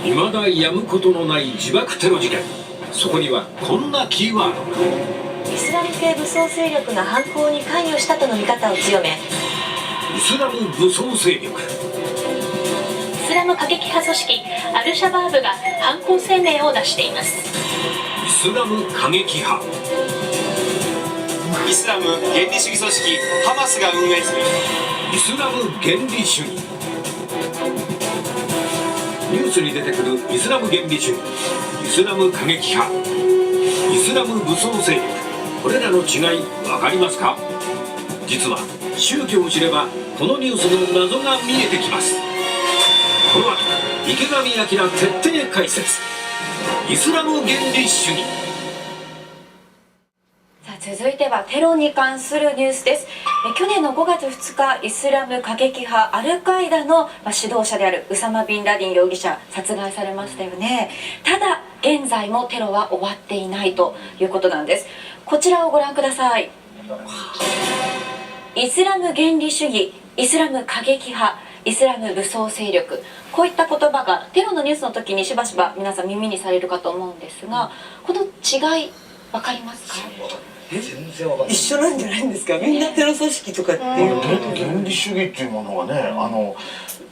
未だ止むことのない自爆テロ事件。そこにはこんなキーワードが。イスラム系武装勢力が犯行に関与したとの見方を強め、イスラム武装勢力、イスラム過激派組織アルシャバーブが犯行声明を出しています。イスラム過激派、イスラム原理主義組織ハマスが運営するイスラム原理主義。ニュースに出てくるイスラム原理主義、イスラム過激派、イスラム武装勢力、これらの違い分かりますか？実は宗教を知ればこのニュースの謎が見えてきます。この後池上彰徹底解説、イスラム原理主義。続いてはテロに関するニュースです。去年の5月2日、イスラム過激派アルカイダの指導者であるウサマ・ビンラディン容疑者殺害されましたよね。ただ現在もテロは終わっていないということなんです。こちらをご覧ください。イスラム原理主義、イスラム過激派、イスラム武装勢力、こういった言葉がテロのニュースの時にしばしば皆さん耳にされるかと思うんですが、この違い分かりますか？全然わかんない。一緒なんじゃないんですか。みんなテロ組織とかっていう。原理主義っていうものがね、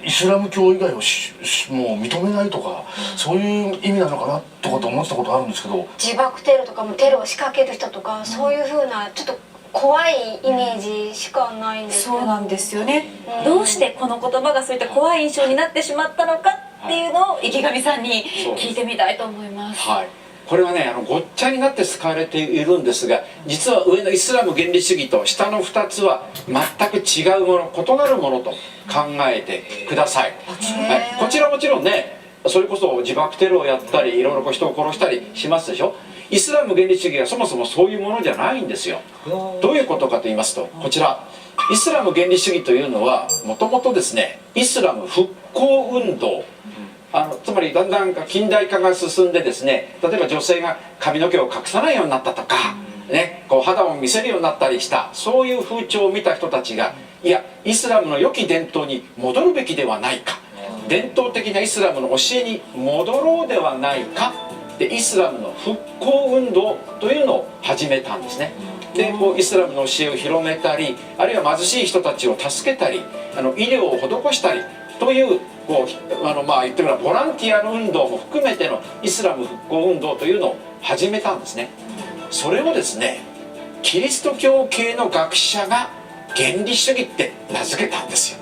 イスラム教以外をもう認めないとか、そういう意味なのかなとかと思ってたことあるんですけど、自爆テロとかもテロを仕掛ける人とか、そういう風なちょっと怖いイメージしかないんですけど。そうなんですよね。どうしてこの言葉がそういった怖い印象になってしまったのかっていうのを池上さんに聞いてみたいと思います。はい、これはね、ごっちゃになって使われているんですが、実は上のイスラム原理主義と下の2つは全く違うもの、異なるものと考えてください。はい、こちらもちろんね、それこそ自爆テロをやったりいろいろ人を殺したりしますでしょ。イスラム原理主義はそもそもそういうものじゃないんですよ。どういうことかと言いますと、こちらイスラム原理主義というのはもともとですね、イスラム復興運動、つまりだんだん近代化が進んでですね、例えば女性が髪の毛を隠さないようになったとか、ね、こう肌を見せるようになったりした、そういう風潮を見た人たちが、いやイスラムの良き伝統に戻るべきではないか、伝統的なイスラムの教えに戻ろうではないかで、イスラムの復興運動というのを始めたんですね。でこうイスラムの教えを広めたり、あるいは貧しい人たちを助けたり、医療を施したりというこう言ってみればボランティアの運動も含めてのイスラム復興運動というのを始めたんですね。それをですね、キリスト教系の学者が原理主義って名付けたんですよ。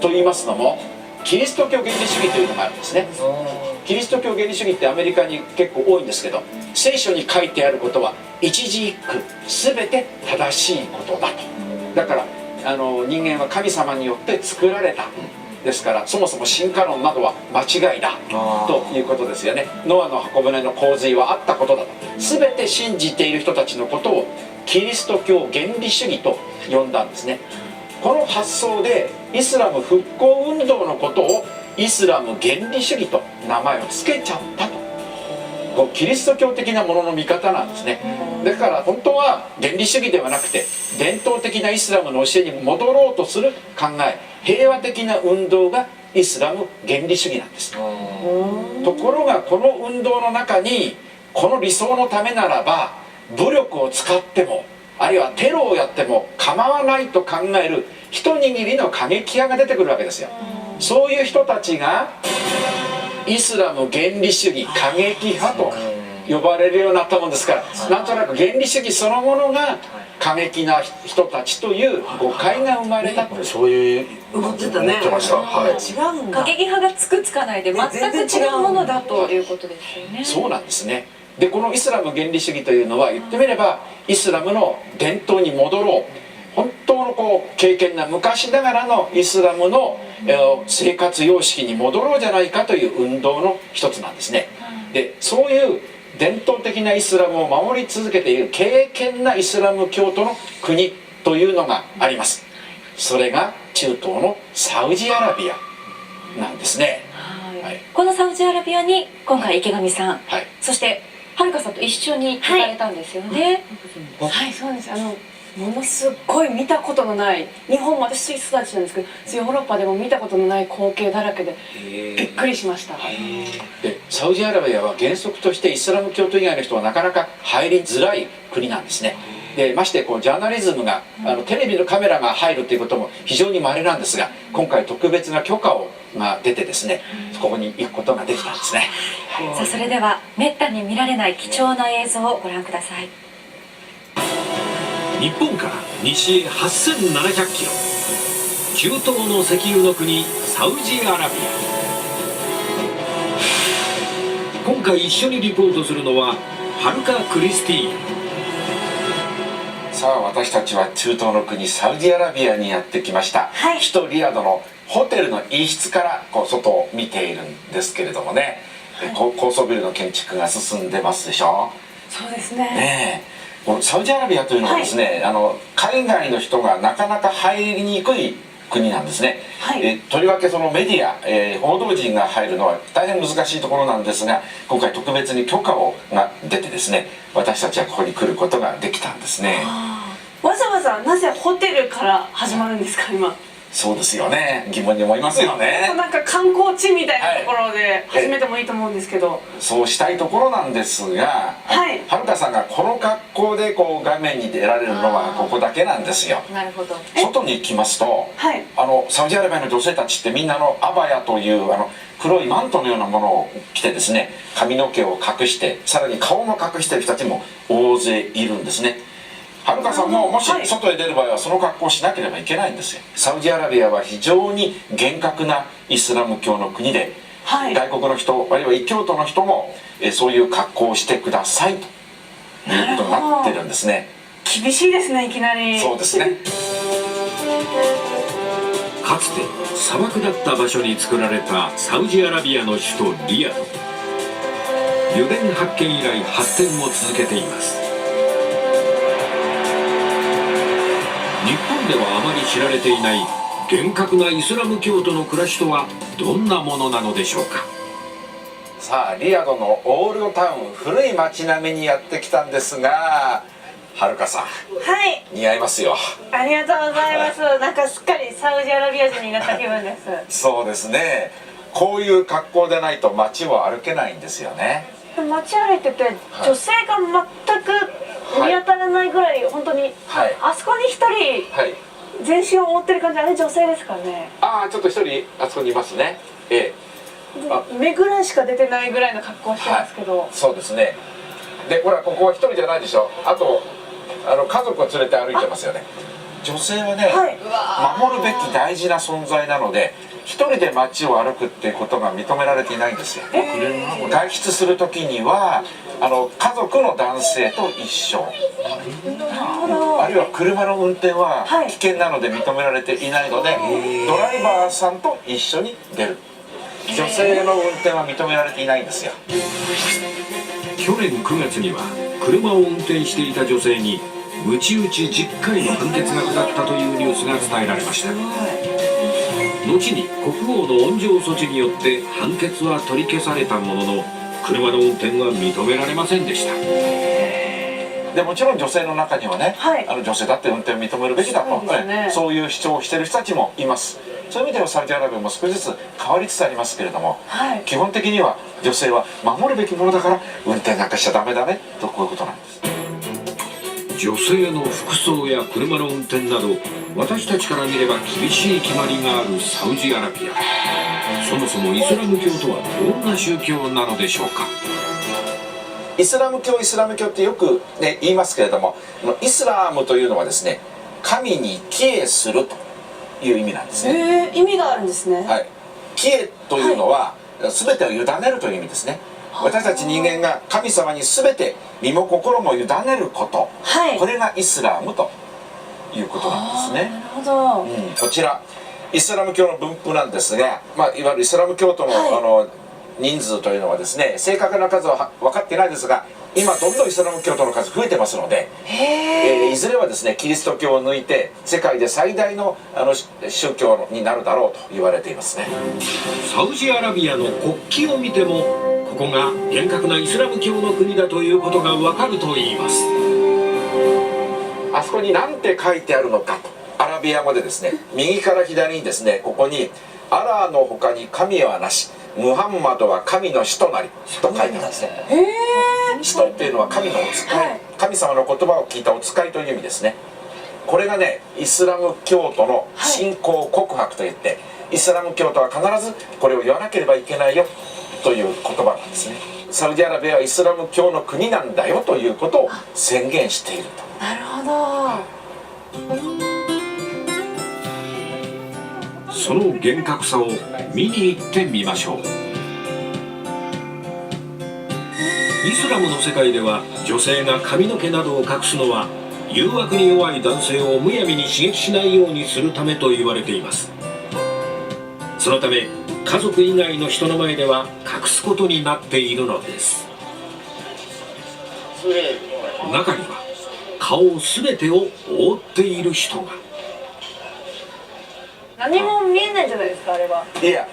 と言いますのも、キリスト教原理主義というのがあるんですね。キリスト教原理主義ってアメリカに結構多いんですけど、聖書に書いてあることは一字一句全て正しいことだと。だから人間は神様によって作られた。ですからそもそも進化論などは間違いだということですよね。ノアの箱舟の洪水はあったことだと、全て信じている人たちのことをキリスト教原理主義と呼んだんですね。この発想でイスラム復興運動のことをイスラム原理主義と名前を付けちゃったと。こうキリスト教的なものの見方なんですね。だから本当は原理主義ではなくて、伝統的なイスラムの教えに戻ろうとする考え、平和的な運動がイスラム原理主義なんです。ところがこの運動の中に、この理想のためならば武力を使っても、あるいはテロをやっても構わないと考える一握りの過激派が出てくるわけですよ。そういう人たちがイスラム原理主義過激派と呼ばれるようになったもんですから、なんとなく原理主義そのものが過激な人たちという誤解が生まれたと、そういう思ってたね。思ってました。はい。違うんだ。過激派がつくつかないで全く違うものだということですよね。そうなんですね。でこのイスラム原理主義というのは言ってみればイスラムの伝統に戻ろう、本当のこう敬虔な昔ながらのイスラムの生活様式に戻ろうじゃないかという運動の一つなんですね。でそういう伝統的なイスラムを守り続けている敬虔なイスラム教徒の国というのがあります。それが中東のサウジアラビアなんですね。はい、このサウジアラビアに今回池上さん、はい、そしてはるかさんと一緒に行かれたんですよね。はい、そうです。ものすごい見たことのない、日本も私スイス育ちなんですけどヨーロッパでも見たことのない光景だらけでびっくりしました。でサウジアラビアは原則としてイスラム教徒以外の人はなかなか入りづらい国なんですね。でましてジャーナリズムがテレビのカメラが入るということも非常に稀なんですが、今回特別な許可が出てですね、ここに行くことができたんですね。さあそれではめったに見られない貴重な映像をご覧ください。日本から西へ8700キロ、中東の石油の国サウジアラビア。今回一緒にリポートするのはハルカ・クリスティーン。さあ私たちは中東の国サウジアラビアにやってきました、首都リヤドのホテルの一室から外を見ているんですけれどもね、高層ビルの建築が進んでますでしょ。そうですね。このサウジアラビアというのはですね、海外の人がなかなか入りにくい国なんですね。とりわけそのメディア、報道陣が入るのは大変難しいところなんですが、今回特別に許可が出てですね、私たちはここに来ることができたんですね。わざわざなぜホテルから始まるんですか今。そうですよね、疑問に思いますよね。なんか観光地みたいなところで始めてもいいと思うんですけど、そうしたいところなんですが、はるかさんがこの格好で画面に出られるのはここだけなんですよ。なるほど。外に行きますと、サウジアラビアの女性たちってみんなアバヤという黒いマントのようなものを着てですね、髪の毛を隠してさらに顔も隠している人たちも大勢いるんですね。はるかさんももし外へ出る場合はその格好をしなければいけないんですよ。サウジアラビアは非常に厳格なイスラム教の国で、外国の人あるいは異教徒の人もそういう格好をしてくださいということになってるんですね。厳しいですね、いきなり。そうですね。かつて砂漠だった場所に作られたサウジアラビアの首都リヤド。油田発見以来発展を続けています。日本ではあまり知られていない厳格なイスラム教徒の暮らしとはどんなものなのでしょうか。さあリヤドのオールドタウン、古い街並みにやってきたんですが、はるかさん、似合いますよ。ありがとうございます。なんかすっかりサウジアラビア人になった気分です。そうですね、こういう格好でないと街を歩けないんですよね。街歩いてて女性が全く見当たらないぐらい、本当に、あそこに一人、全身を覆ってる感じ、あれ女性ですかね。ちょっと一人あそこにいますね。目ぐらいしか出てないぐらいの格好してますけど、そうですね。でほら、ここは一人じゃないでしょ。あと家族を連れて歩いてますよね。女性はね、守るべき大事な存在なので、一人で街を歩くっていうことが認められていないんですよ。外出する時には家族の男性と一緒、あるいは車の運転は危険なので認められていないので、ドライバーさんと一緒に出る。女性の運転は認められていないんですよ。去年9月には車を運転していた女性にムチ打ち10回の判決が下ったというニュースが伝えられました。後に国王の温情措置によって判決は取り消されたものの、車の運転は認められませんでした。でもちろん女性の中にはね、女性だって運転を認めるべきだと、そういう主張をしている人たちもいます。そういう意味ではサウジアラビアも少しずつ変わりつつありますけれども、基本的には女性は守るべきものだから運転なんかしちゃダメだねと、こういうことなんです。女性の服装や車の運転など、私たちから見れば厳しい決まりがあるサウジアラビア。そもそもイスラム教とはどんな宗教なのでしょうか。イスラム教ってよく、言いますけれども、イスラムというのはですね、神に帰依するという意味なんですね。意味があるんですね。帰依というのは、全てを委ねるという意味ですね。私たち人間が神様に全て身も心も委ねること、これがイスラムということなんですね。なるほど。こちらイスラム教の分布なんですが、いわゆるイスラム教徒の、人数というのはですね、正確な数は分かっていないですが、今どんどんイスラム教徒の数増えてますので、いずれはですねキリスト教を抜いて世界で最大の宗教になるだろうと言われていますね。サウジアラビアの国旗を見ても、ここが厳格なイスラム教の国だということがわかるといいます。あそこに何て書いてあるのかと、アラビア語でですね、右から左にですね、ここに「アラーの他に神はなし、ムハンマドは神の使となり」と書いてあるんですね。使徒っていうのは神のお使い、神様の言葉を聞いたお使いという意味ですね。これがね、イスラム教徒の信仰告白といって、イスラム教徒は必ずこれを言わなければいけないよという言葉なんですね。サウジアラビアはイスラム教の国なんだよということを宣言していると。なるほど。その厳格さを見に行ってみましょう。イスラムの世界では女性が髪の毛などを隠すのは誘惑に弱い男性をむやみに刺激しないようにするためと言われています。そのため家族以外の人の前では隠すことになっているのです。中には顔全てを覆っている人が。何も見えないじゃないですか、あれは。いや、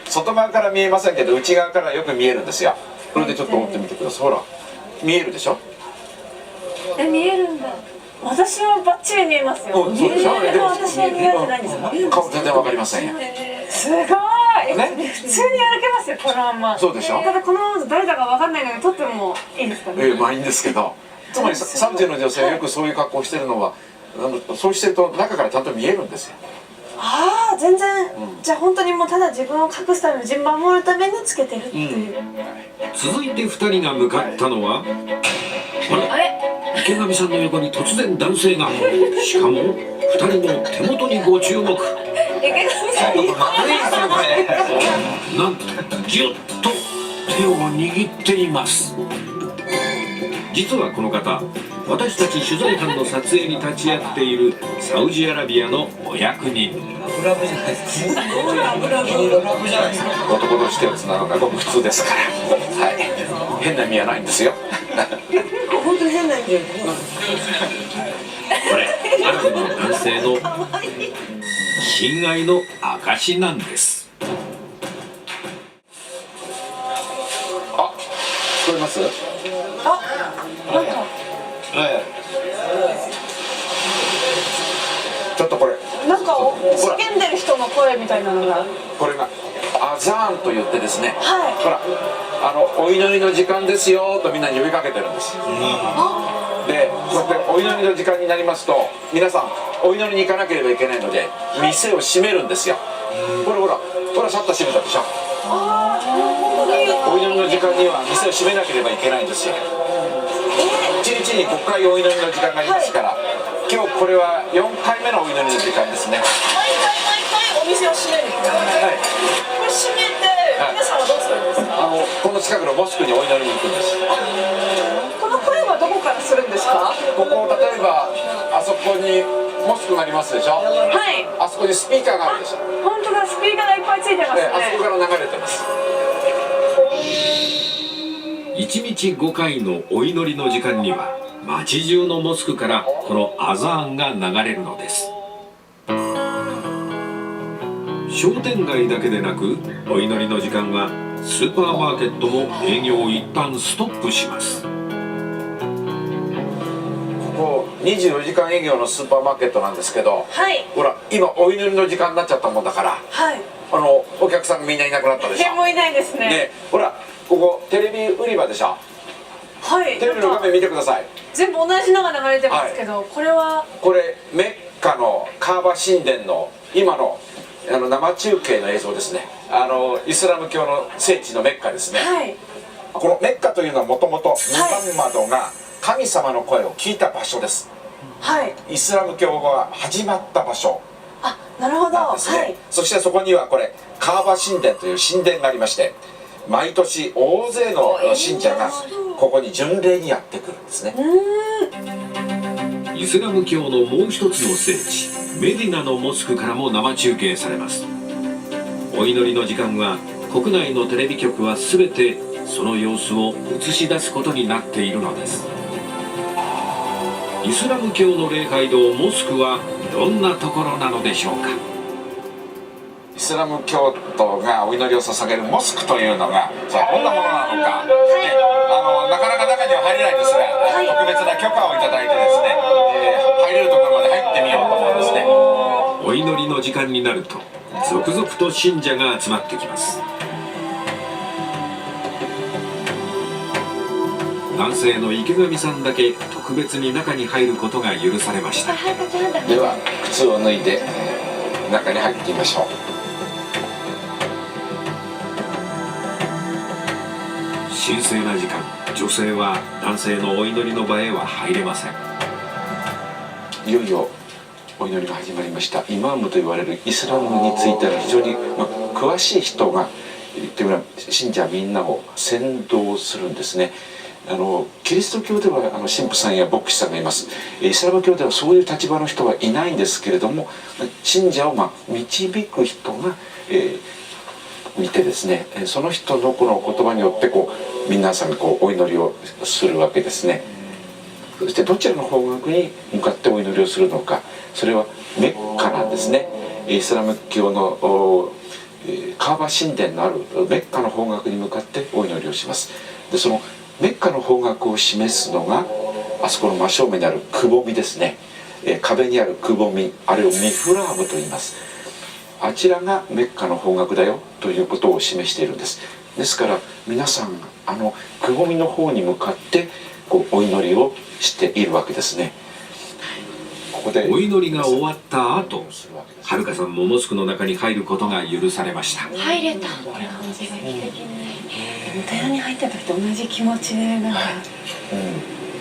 外側から見えませんけど、内側からよく見えるんですよ。これでちょっと持ってみてください。ほら、見えるでしょ。見えるんだ。私はバッチリ見えますよ。そうでしょ。でも私は見えてないんですよ。顔全然わかりませんよ。すごい。普通に歩けますよ、このまんま。そうでしょ。ただこのまま誰だかわかんないので撮ってもいいですかね。まあいいんですけど、つまりサウジの女性はよくそういう格好をしてるのは、そうしてると中からちゃんと見えるんですよ。ああ、全然、じゃあ本当にもうただ自分を隠すために自分を守るためにつけてるっていう、続いて2人が向かったのは、あれ、池上さんの横に突然男性が。しかも2人の手元にご注目。池上さんなんとぎゅっと手を握っています。実はこの方、私たち取材班の撮影に立ち会っているサウジアラビアのお役人。ラブじゃないですか。ラブじゃないですか。男としてをつなぐのがごく普通ですから。はい。変な意味はないんですよ。本当に変な意味で。これ、アラブの男性の親愛の証なんです。あ、聞こえます？なんかちょっとこれ。なんか叫んでる人の声みたいなのが。これがアザーンと言ってですね。はい。ほら、お祈りの時間ですよとみんなに呼びかけてるんです。で、こうやってお祈りの時間になりますと、皆さんお祈りに行かなければいけないので店を閉めるんですよ。ほらほら、ほらシャッター閉めたでしょ。お祈りの時間には店を閉めなければいけないんですよ。1日に5回お祈りの時間がありますから、今日これは4回目のお祈りの時間ですね。毎回お店を閉めるんですか。はい。これ閉めて皆さんはどうするんですか。この近くのモスクにお祈りに行くんです。この声はどこからするんですか。ここ例えばあそこにモスクがありますでしょ。はい。あそこにスピーカーがあるでしょ。本当だ、スピーカーがいっぱいついてますね。あそこから流れてます。1日5回のお祈りの時間には街中のモスクからこのアザーンが流れるのです。商店街だけでなく、お祈りの時間はスーパーマーケットも営業を一旦ストップします。ここ24時間営業のスーパーマーケットなんですけど、はい。ほら今お祈りの時間になっちゃったもんだから、はい。お客さんがみんないなくなったでしょ。誰もいないですね。で、ほらここテレビ売り場でしょ。はい。テレビの画面見てください。全部同じのが流れてますけど、これはこれメッカのカーバ神殿の今の生中継の映像ですね。イスラム教の聖地のメッカですね。はい。このメッカというのはもともとムハンマドが神様の声を聞いた場所です。はい。イスラム教が始まった場所あ、なるほど。なんですね。はい。そしてそこにはこれカーバ神殿という神殿がありまして、毎年大勢の信者がここに巡礼にやってくるんですね。イスラム教のもう一つの聖地メディナのモスクからも生中継されます。お祈りの時間は国内のテレビ局は全てその様子を映し出すことになっているのです。イスラム教の礼拝堂モスクはどんなところなのでしょうか。イスラム教徒がお祈りを捧げるモスクというのがさあどんなものなのか、なかなか中には入れないんですが、特別な許可をいただいてですね、れるところまで入ってみようと思うんですね。お祈りの時間になると続々と信者が集まってきます。男性の池上さんだけ特別に中に入ることが許されました。では靴を脱いで中に入ってみましょう。神聖な時間、女性は男性のお祈りの場へは入れません。いよいよお祈りが始まりました。イマームと言われるイスラムについての非常に詳しい人が信者みんなを先導するんですね。キリスト教では神父さんや牧師さんがいます。イスラム教ではそういう立場の人はいないんですけれども、信者を導く人が、見てですね、その人のこの言葉によって皆さんがお祈りをするわけですね。そしてどちらの方角に向かってお祈りをするのか、それはメッカなんですね。イスラム教のカーバ神殿のあるメッカの方角に向かってお祈りをします。でそのメッカの方角を示すのがあそこの真正面にあるくぼみですね。壁にあるくぼみ、あれをミフラーブと言います。あちらがメッカの方角だよということを示しているんです。ですから皆さんくぼみの方に向かってお祈りをしているわけですね。ここでお祈りが終わった後、はるかさんもモスクの中に入ることが許されました。入れた。お寺に入った時と同じ気持ちでなんか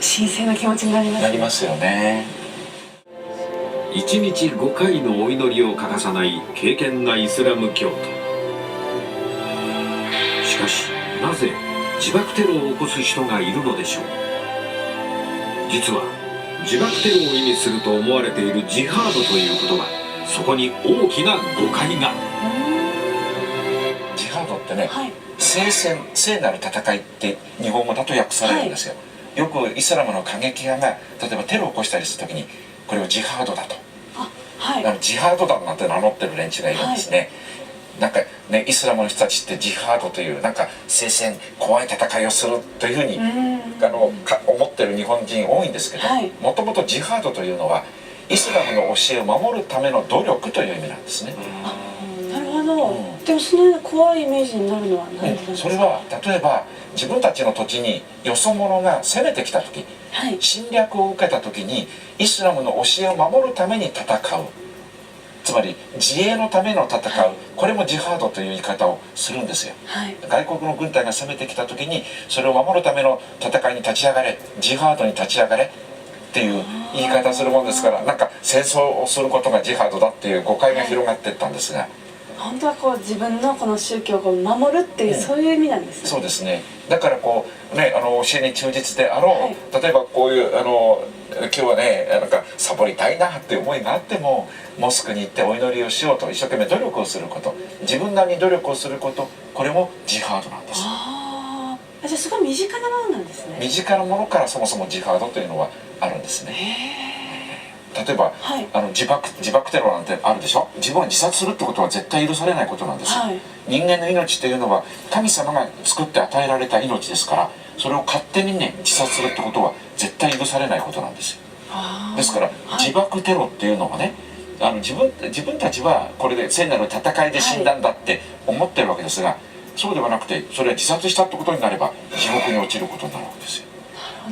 神聖な気持ちになりますね。なりますよね。1日5回のお祈りを欠かさない敬虔なイスラム教徒。しかしなぜ自爆テロを起こす人がいるのでしょう。実は自爆テロを意味すると思われているジハードという言葉、そこに大きな誤解が。ジハードってね、聖戦、聖なる戦いって日本語だと訳されるんですよ。よくイスラムの過激派が例えばテロを起こしたりするときにこれをジハードだと、ジハード団なんて名乗ってる連中がいるんですね。なんかね、イスラムの人たちってジハードというなんか聖戦、怖い戦いをするというふうに思ってる日本人多いんですけど、もともとジハードというのはイスラムの教えを守るための努力という意味なんですね。なるほど。でもそのような怖いイメージになるのは何でなんですか。それは例えば自分たちの土地によそ者が攻めてきた時、侵略を受けた時にイスラムの教えを守るために戦う、つまり自衛のための戦う、これもジハードという言い方をするんですよ。外国の軍隊が攻めてきた時にそれを守るための戦いに立ち上がれ、ジハードに立ち上がれっていう言い方するもんですから、なんか戦争をすることがジハードだっていう誤解が広がっていったんですが、本当は自分のこの宗教を守るっていう、そういう意味なんですね。そうですね。だから教えに忠実であろう、例えばこういう今日はねなんかサボりたいなっていう思いがあってもモスクに行ってお祈りをしようと一生懸命努力をすること、自分なりに努力をすること、これもジハードなんです。じゃあすごい身近なものなんですね。身近なものからそもそもジハードというのはあるんですね。例えば、自爆テロなんてあるでしょ。自分は自殺するってことは絶対許されないことなんですよ。人間の命というのは神様が作って与えられた命ですから、それを勝手にね自殺するってことは絶対許されないことなんですよ。ですから、自爆テロっていうのはね、自分たちはこれで聖なる戦いで死んだんだって思ってるわけですが、そうではなくてそれは自殺したってことになれば地獄に落ちることになるわけですよ。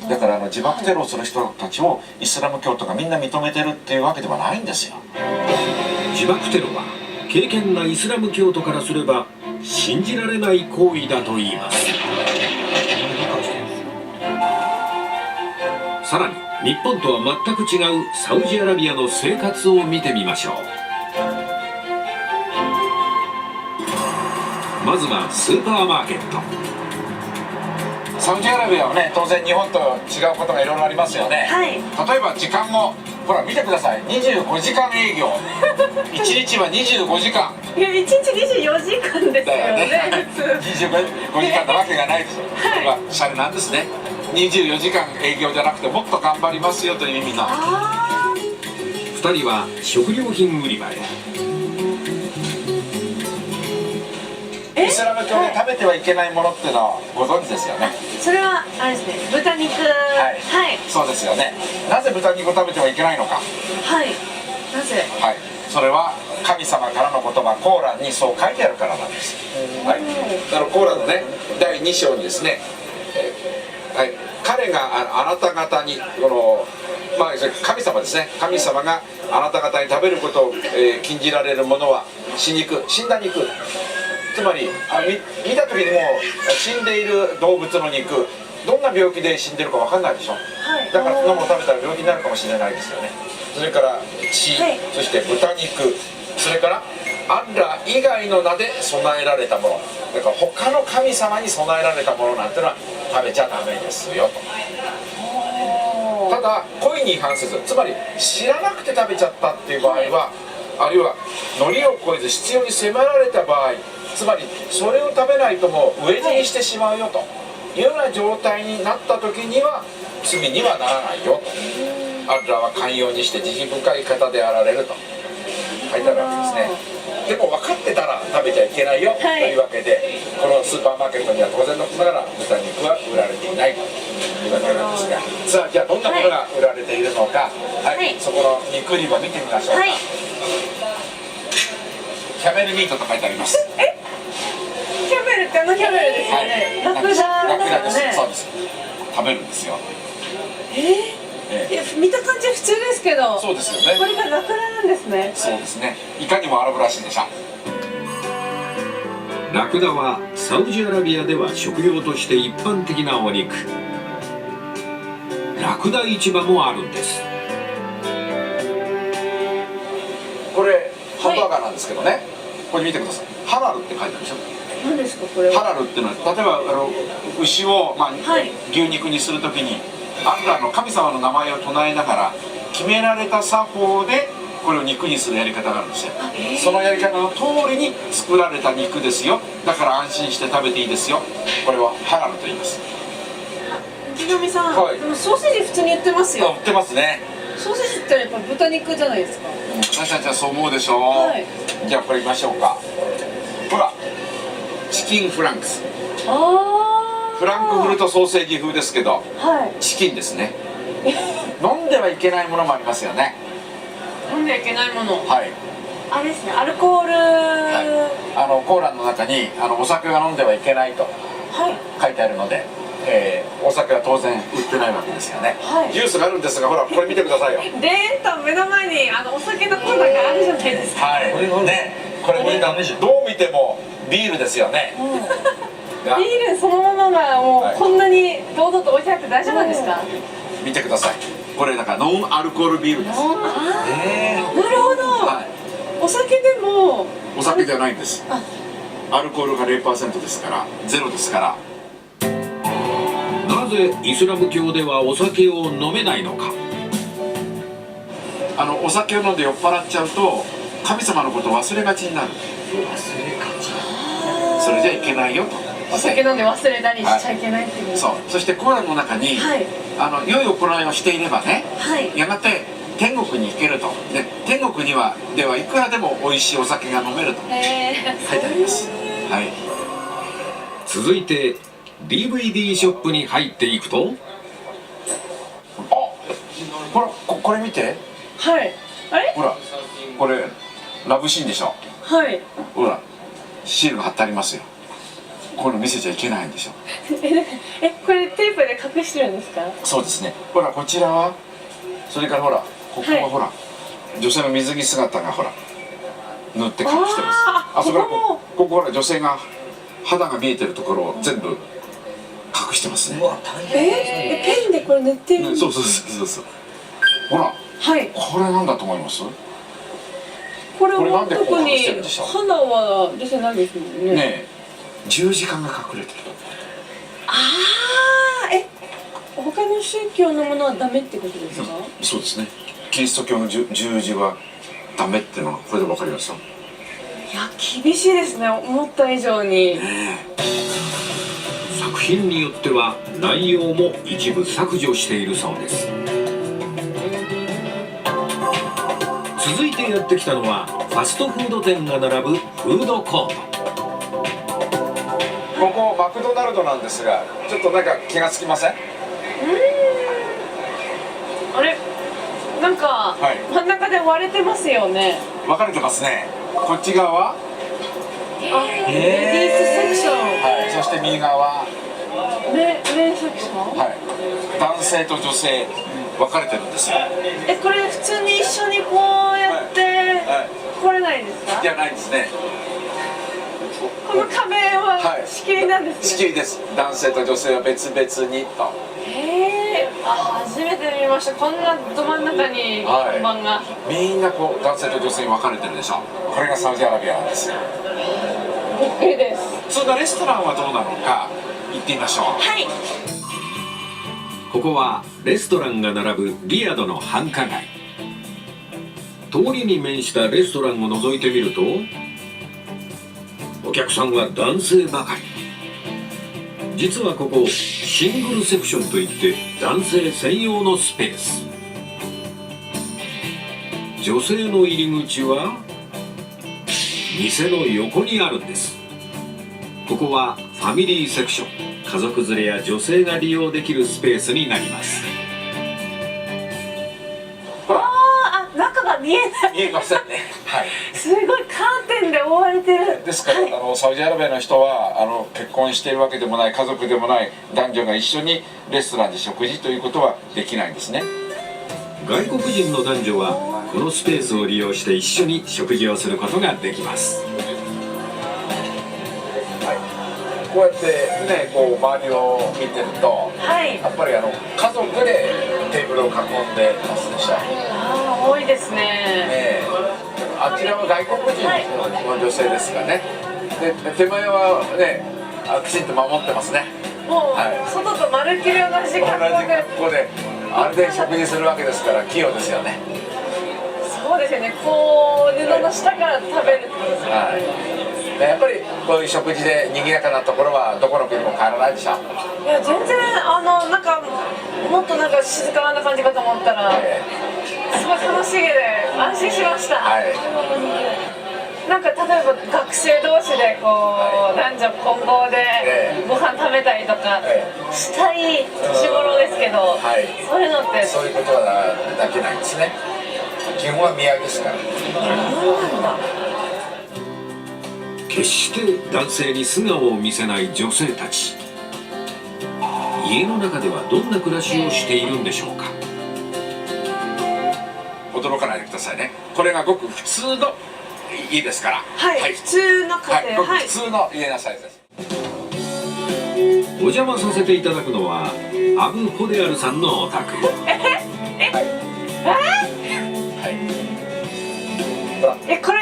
だから自爆テロをする人たちをイスラム教徒がみんな認めてるっていうわけではないんですよ。自爆テロは敬虔なイスラム教徒からすれば信じられない行為だと言います。さらに日本とは全く違うサウジアラビアの生活を見てみましょう。まずはスーパーマーケット。サウジアラビアはね、当然日本と違うことがいろいろありますよね。例えば時間もほら見てください、25時間営業1日は25時間。いや1日24時間ですよね。普通25時間なわけがないですよ。それはシャレなんですね。24時間営業じゃなくてもっと頑張りますよという意味の。2人は食料品売り場へ。スラム教で食べてはいけないものっていうのはご存知ですよね。それはあれですね、豚肉。はいはいそうですよね。なぜ豚肉を食べてはいけないのか。はい。なぜ？はい、それは神様からの言葉、コーランにそう書いてあるからなんです。はい、コーランのね第2章にですね、はい、彼があなた方にこの、まあ、神様ですね、神様があなた方に食べることを、禁じられるものは死肉、死んだ肉、つまり見た時にもう死んでいる動物の肉、どんな病気で死んでるか分かんないでしょ、だからそんなもの食べたら病気になるかもしれないですよね。それから血、そして豚肉、それからアッラ以外の名で備えられたもの、だから他の神様に備えられたものなんてのは食べちゃダメですよと。ただ故意に違反せず、つまり知らなくて食べちゃったっていう場合は、あるいはノリを超えず必要に迫られた場合、つまりそれを食べないともう飢え死にしてしまうよというような状態になった時には罪にはならないよと。アッラは寛容にして慈悲深い方であられると書いてあるわけですね。でも分かってたら食べちゃいけないよ、というわけで、このスーパーマーケットには当然のことながら豚肉は売られていないというわけなんですが、さあじゃあどんなものが売られているのか、はいそこの肉売り場見てみましょうか。キャメルミートと書いてあります。キャメルってあのキャメルですよね。ラクダですよね。そうです。食べるんですよ。いや見た感じは普通ですけど、そうですよね。これがラクダなんですね。そうですね。いかにもアラブらしいでしょ。ラクダはサウジアラビアでは食用として一般的なお肉。ラクダ市場もあるんです。これハンバーガーなんですけどね、これ見てください。ハラルって書いてあるでしょ。何ですかこれは？ハラルっていうのは、例えば牛を、牛肉にするときにアッラの神様の名前を唱えながら決められた作法でこれを肉にするやり方があるんですよ。そのやり方の通りに作られた肉ですよ。だから安心して食べていいですよ。これはハラルと言います。池上さん、はいでもソーセージ普通に売ってますよ。売ってますね。ソーセージってやっぱ豚肉じゃないですか。私たちはそう思うでしょう、じゃあこれ見ましょうか。ほらチキンフランクス、フランクフルトソーセージ風ですけど、チキンですね。飲んではいけないものもありますよね。飲んではいけないもの。はい。あれですね、アルコール。コーランの中にお酒が飲んではいけないと書いてあるので、お酒は当然売ってないわけですよね。ジュースがあるんですが、ほらこれ見てくださいよ。でーんと目の前にお酒のコーナーがあるじゃないですか。はい。ね、これみんなどう見てもビールですよね。ビールそのものがもうこんなに堂々と置いてあって大丈夫なんですか？見てください。これだからノンアルコールビールです。なるほど。お酒でも。お酒じゃないんです。アルコールが 0% ですから、ゼロですから。なぜイスラム教ではお酒を飲めないのか。お酒を飲んで酔っ払っちゃうと神様のことを忘れがちになる。それじゃいけないよと。お酒飲んで忘れたりしちゃいけないっていう。そう。そしてコーランの中に、良い行いをしていればね、やがて天国に行けると。で天国にはではいくらでも美味しいお酒が飲めると書いてあります。はい。続いて DVD ショップに入っていくと、ほらこれ見て。はい。あれ？ほらこれラブシーンでしょ。はい。ほらシールが貼ってありますよ。これ見せちゃいけないんでしょ。これテープで隠してるんですか？そうですね。ほらこちらは、それからほらここはほら、女性の水着姿がほら塗って隠してます。あそこらここほら女性が肌が見えてるところを全部隠してますね。ペンでこれ塗ってる。そうそうほら、これなんだと思います？これはなんでこう特に隠してるでしょう。花は出てないですもんね。ねえ、十字架が隠れてる。他の宗教のものはダメってことですか？そうですね。キリスト教の十字はダメっていうのはこれでわかりました。いや厳しいですね、思った以上に。作品によっては内容も一部削除しているそうです。続いてやってきたのはファストフード店が並ぶフードコート。ここマクドナルドなんですが、ちょっとなんか気がつきません？あれなんか、はい真ん中で割れてますよね。分かれてますね。こっち側は、レディースセクション、はい、そして右側は、メンセクション。はい、男性と女性分かれてるんですよ。これ普通に一緒にこうやって来れないんですか？じゃないんですね。この壁ははい仕切りなんですね。仕切りです。男性と女性は別々にと。初めて見ました。こんなど真ん中に看板が、みんなこう男性と女性に分かれてるでしょ。これがサウジアラビアなんですよ。びっくりです。普通のレストランはどうなのか行ってみましょう。はい。ここはレストランが並ぶリヤドの繁華街。通りに面したレストランを覗いてみると、お客さんは男性ばかり。実はここシングルセクションといって男性専用のスペース。女性の入り口は店の横にあるんです。ここはファミリーセクション、家族連れや女性が利用できるスペースになります。中が見えない。見えませんね。はい。すごいカーテンで覆われてる。ですから、サウジアラビアの人は結婚しているわけでもない、家族でもない男女が一緒にレストランで食事ということはできないんですね。外国人の男女はこのスペースを利用して一緒に食事をすることができます。こうやってね、こう周りを見てると、やっぱり家族でテーブルを囲んでますでしょ。多いですね。あちらは外国人の女性ですがね。で手前はね、きちんと守ってますね。もう、外とまるっきり同じ格好で。あれで食事するわけですから器用ですよね。そうですよね。こう布の下から食べるってことですか。やっぱりこういう食事で賑やかなところはどこの国も変わらないでしょ。いや全然なんかもっとなんか静かな感じかと思ったら、すごい楽しげで安心しました。なんか例えば学生同士でこう男女混合でご飯食べたりとかしたい年頃ですけど、そういうのってそういうことはできないんですね。基本は宮ですから。決して男性に素顔を見せない女性たち。家の中ではどんな暮らしをしているんでしょうか。驚かないでくださいね。これがごく普通の家ですから。普通の家庭。ごく普通の家のサイズです。お邪魔させていただくのはアブ・ホデアルさんのお宅。これ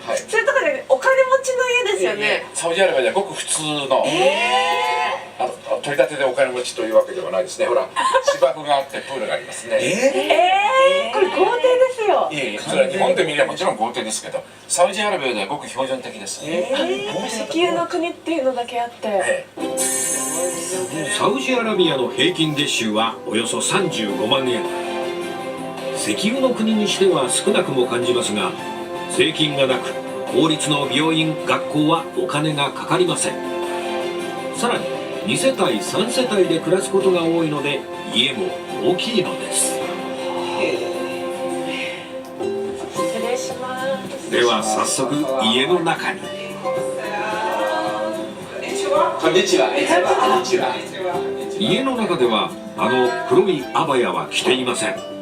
普通とかでお金持ちの家ですよね。サウジアラビアではごく普通の、取り立てでお金持ちというわけではないですね。ほら芝生があってプールがありますね。これ豪邸ですよ。いえ、それは日本で見ればもちろん豪邸ですけど、サウジアラビアではごく標準的です。石油の国っていうのだけあって、サウジアラビアの平均月収はおよそ35万円。石油の国にしては少なくも感じますが、税金がなく公立の病院学校はお金がかかりません。さらに2世帯3世帯で暮らすことが多いので家も大きいのです。失礼します。では早速家の中に。こんにちは。こんにちは。家の中では黒いアバヤは着ていません。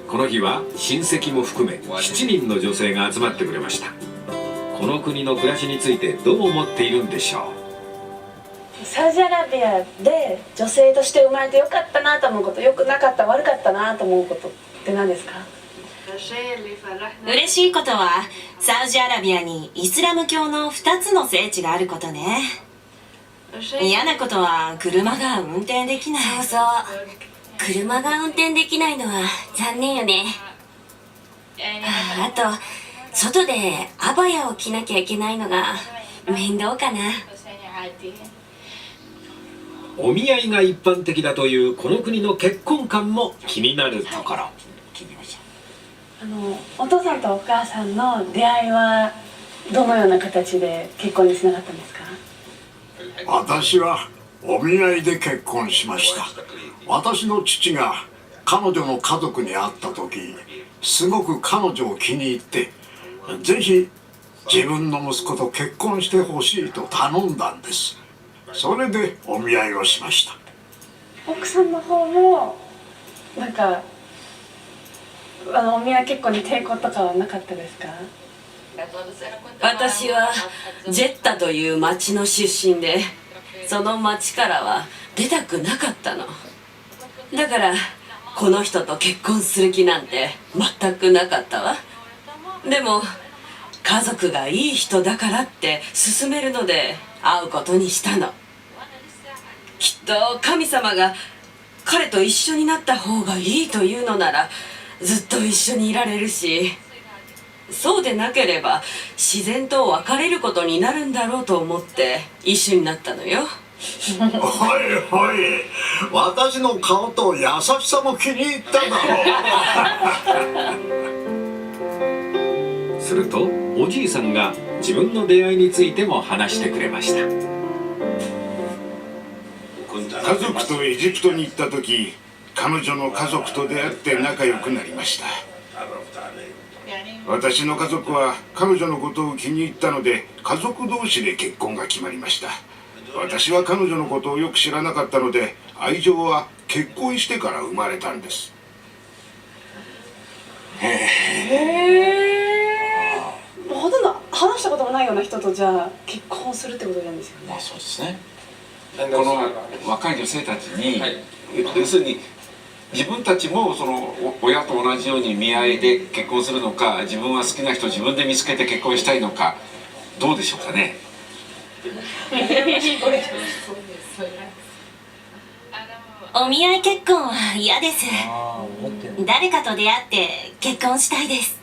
この日は親戚も含め7人の女性が集まってくれました。この国の暮らしについてどう思っているんでしょう。サウジアラビアで女性として生まれてよかったなと思うこと、よくなかった悪かったなと思うことって何ですか？嬉しいことはサウジアラビアにイスラム教の2つの聖地があることね。嫌なことは車が運転できない。そうそう、車が運転できないのは残念よね。あと外でアバヤを着なきゃいけないのが面倒かな。お見合いが一般的だというこの国の結婚観も気になるところ。お父さんとお母さんの出会いはどのような形で結婚につながったんですか？私はお見合いで結婚しました。私の父が彼女の家族に会った時、すごく彼女を気に入って、ぜひ自分の息子と結婚してほしいと頼んだんです。それでお見合いをしました。奥さんの方もなんかお見合い結婚に抵抗とかはなかったですか？私はジェッタという町の出身で、その町からは出たくなかったの。だからこの人と結婚する気なんて全くなかったわ。でも家族がいい人だからって勧めるので会うことにしたの。きっと神様が彼と一緒になった方がいいというのならずっと一緒にいられるし、そうでなければ自然と別れることになるんだろうと思って一緒になったのよ。おいおい、私の顔と優しさも気に入っただろう。するとおじいさんが自分の出会いについても話してくれました。家族とエジプトに行った時、彼女の家族と出会って仲良くなりました。私の家族は彼女のことを気に入ったので、家族同士で結婚が決まりました。私は彼女のことをよく知らなかったので、愛情は結婚してから生まれたんです。ほとんど話したこともないような人とじゃあ結婚するってことなんですよね。まあそうですね。この若い女性たちに、要するに自分たちもその親と同じように見合いで結婚するのか、自分は好きな人を自分で見つけて結婚したいのか、どうでしょうかね。お見合い結婚は嫌です。誰かと出会って結婚したいです。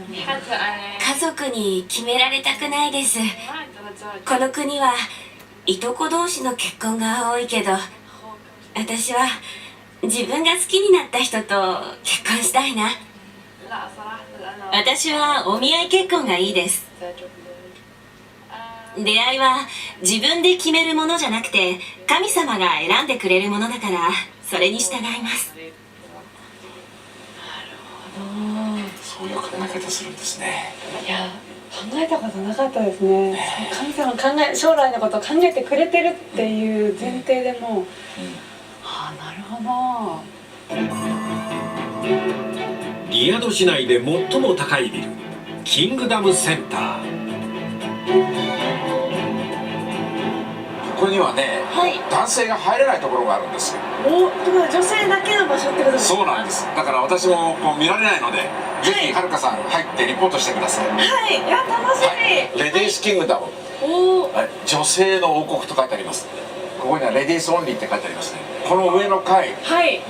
家族に決められたくないです。この国はいとこ同士の結婚が多いけど、私は自分が好きになった人と結婚したいな。私はお見合い結婚がいいです。出会いは自分で決めるものじゃなくて、神様が選んでくれるものだから、それに従います。そういう考え方するんですね。いや、考えたことなかったですね。神様将来のことを考えてくれてるっていう前提でも、なるほど。リヤド市内で最も高いビル、キングダムセンター。ここにはね、男性が入れないところがあるんですよ。だから女性だけの場所ってことですか？そうなんです。だから私もこう見られないので、ぜひはるかさん入ってリポートしてください。はい、いや楽しみ。レディースキングダム、女性の王国と書いてあります。ここにはレディースオンリーって書いてありますね。この上の階、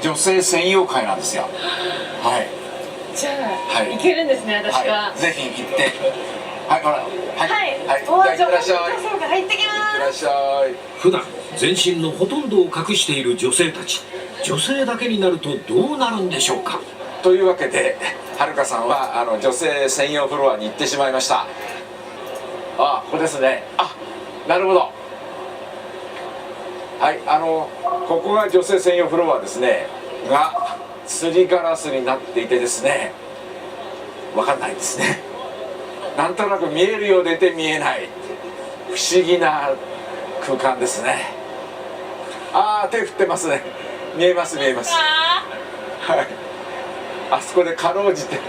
女性専用階なんですよ。はい。じゃあ、行けるんですね、私は。ぜひ行って。はい、ほら。はい。じゃあ、いってらっしゃい。行ってきます。いってらっしゃい。普段全身のほとんどを隠している女性たち。女性だけになるとどうなるんでしょうか。というわけで、はるかさんは女性専用フロアに行ってしまいました。ここですね。なるほど。はい、ここが女性専用フロアですね。が、すりガラスになっていてですね、わかんないですね。なんとなく見えるようでいて見えない。不思議な空間ですね。手振ってますね。見えます見えます。はい。あそこでかろうじて。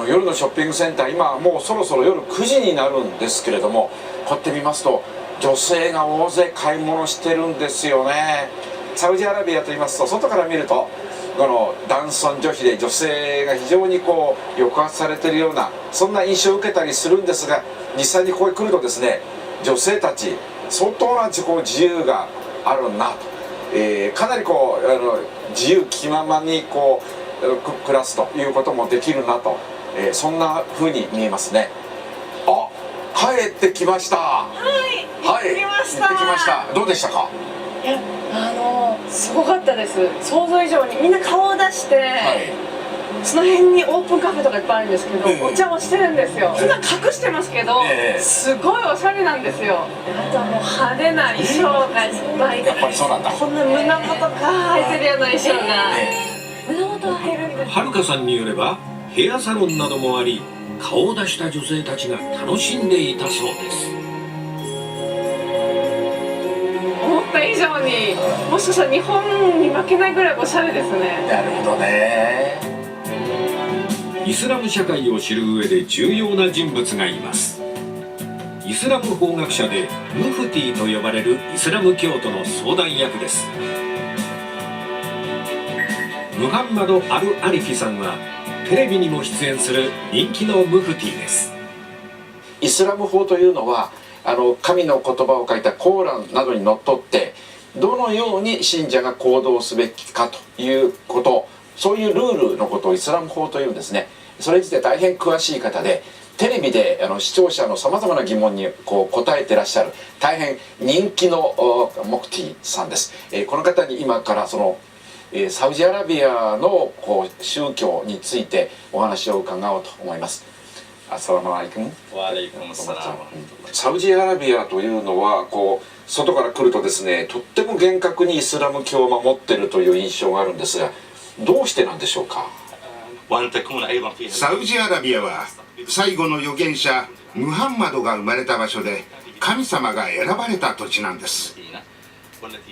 夜のショッピングセンター、今もうそろそろ夜9時になるんですけれども、こうやって見ますと女性が大勢買い物してるんですよね。サウジアラビアと言いますと、外から見るとこの男尊女卑で女性が非常にこう抑圧されているような、そんな印象を受けたりするんですが、実際にここへ来るとですね、女性たち相当な自由があるなと、かなりこう自由気ままにこう暮らすということもできるなと、そんな風に見えますね。帰ってきました。はい、行ってきました。どうでしたか？いや、すごかったです。想像以上にみんな顔を出して、その辺にオープンカフェとかいっぱいあるんですけど、お茶をしてるんですよ。普段隠してますけど、すごいおしゃれなんですよ。あとはもう派手な衣装がいっぱい。やっぱりそうなんだ。こんな胸元が入ってるような衣装が。胸元は入るんです。はるかさんによればヘアサロンなどもあり、顔を出した女性たちが楽しんでいたそうです。思った以上に、もしかしたら日本に負けないぐらいおしゃれですね。なるほどね。イスラム社会を知る上で重要な人物がいます。イスラム法学者でムフティと呼ばれるイスラム教徒の相談役です。ムハンマド・アル・アリフィさんはテレビにも出演する人気のムフティです。イスラム法というのは神の言葉を書いたコーランなどにのっとってどのように信者が行動すべきかということ、そういうルールのことをイスラム法というんですね。それについて大変詳しい方で、テレビで視聴者のさまざまな疑問に答えてらっしゃる大変人気のムフティさんです。この方に今からそのサウジアラビアの宗教についてお話を伺おうと思います。アッサラムアライクム。サウジアラビアというのは外から来るとですね、とっても厳格にイスラム教を守っているという印象があるんですが、どうしてなんでしょうか。サウジアラビアは最後の預言者ムハンマドが生まれた場所で、神様が選ばれた土地なんです。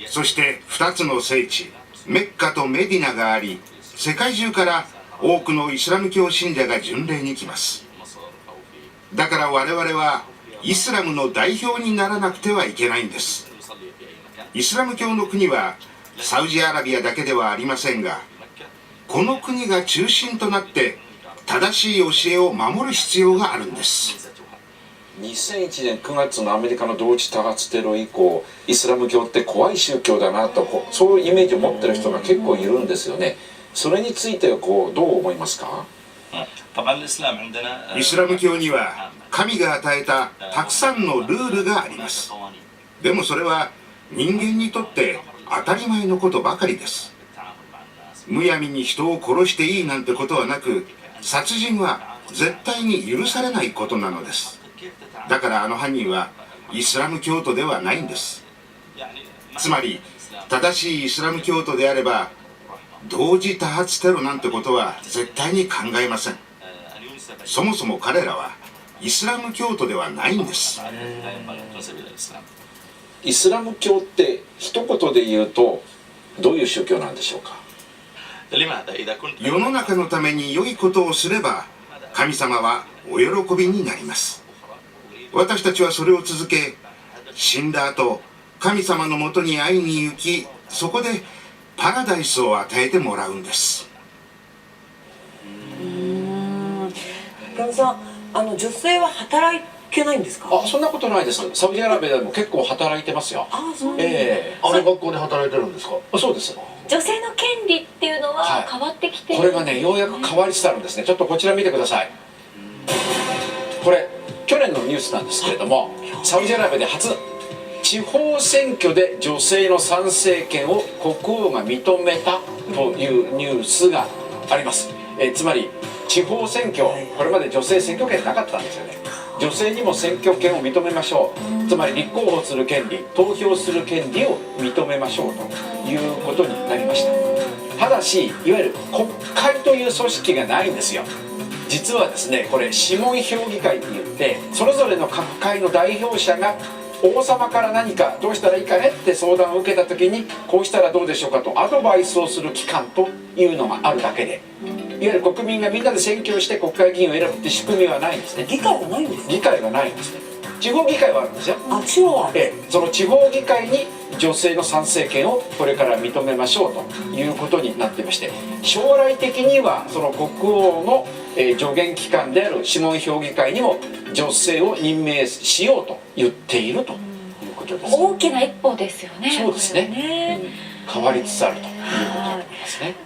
そして2つの聖地メッカとメディナがあり、世界中から多くのイスラム教信者が巡礼に来ます。だから我々はイスラムの代表にならなくてはいけないんです。イスラム教の国はサウジアラビアだけではありませんが、この国が中心となって正しい教えを守る必要があるんです。2001年9月のアメリカの同時多発テロ以降、イスラム教って怖い宗教だなとそういうイメージを持ってる人が結構いるんですよね。それについてはどう思いますか。イスラム教には神が与えたたくさんのルールがあります。でもそれは人間にとって当たり前のことばかりです。むやみに人を殺していいなんてことはなく、殺人は絶対に許されないことなのです。だからあの犯人はイスラム教徒ではないんです。つまり正しいイスラム教徒であれば同時多発テロなんてことは絶対に考えません。そもそも彼らはイスラム教徒ではないんです。イスラム教って一言で言うとどういう宗教なんでしょうか。世の中のために良いことをすれば神様はお喜びになります。私たちはそれを続け、死んだ後神様のもとに会いに行き、そこでパラダイスを与えてもらうんです。村上さん、女性は働けないんですか。そんなことないです。サウジアラビアでも結構働いてますよ。そうあの学校で働いてるんですか。そうです。女性の権利っていうのは変わってきている、これがね、ようやく変わりつつあるんですね。ちょっとこちら見てください。これ去年のニュースなんですけれども、サウジアラビアで初地方選挙で女性の参政権を国王が認めたというニュースがあります。つまり地方選挙、これまで女性選挙権なかったんですよね。女性にも選挙権を認めましょう、つまり立候補する権利、投票する権利を認めましょうということになりました。ただしいわゆる国会という組織がないんですよ。実はですね、これ諮問評議会って言って、それぞれの各界の代表者が王様から何かどうしたらいいかねって相談を受けた時に、こうしたらどうでしょうかとアドバイスをする機関というのがあるだけで、いわゆる国民がみんなで選挙をして国会議員を選ぶって仕組みはないんですね。議会はないんですか。議会がないんですね。地方議会はあるんですよ。地方はある。その地方議会に女性の参政権をこれから認めましょうということになっていまして、将来的にはその国王の助言機関である諮問評議会にも女性を任命しようと言っているということです。大きな一歩ですよね。そうですね。変わりつつあるということになりますね。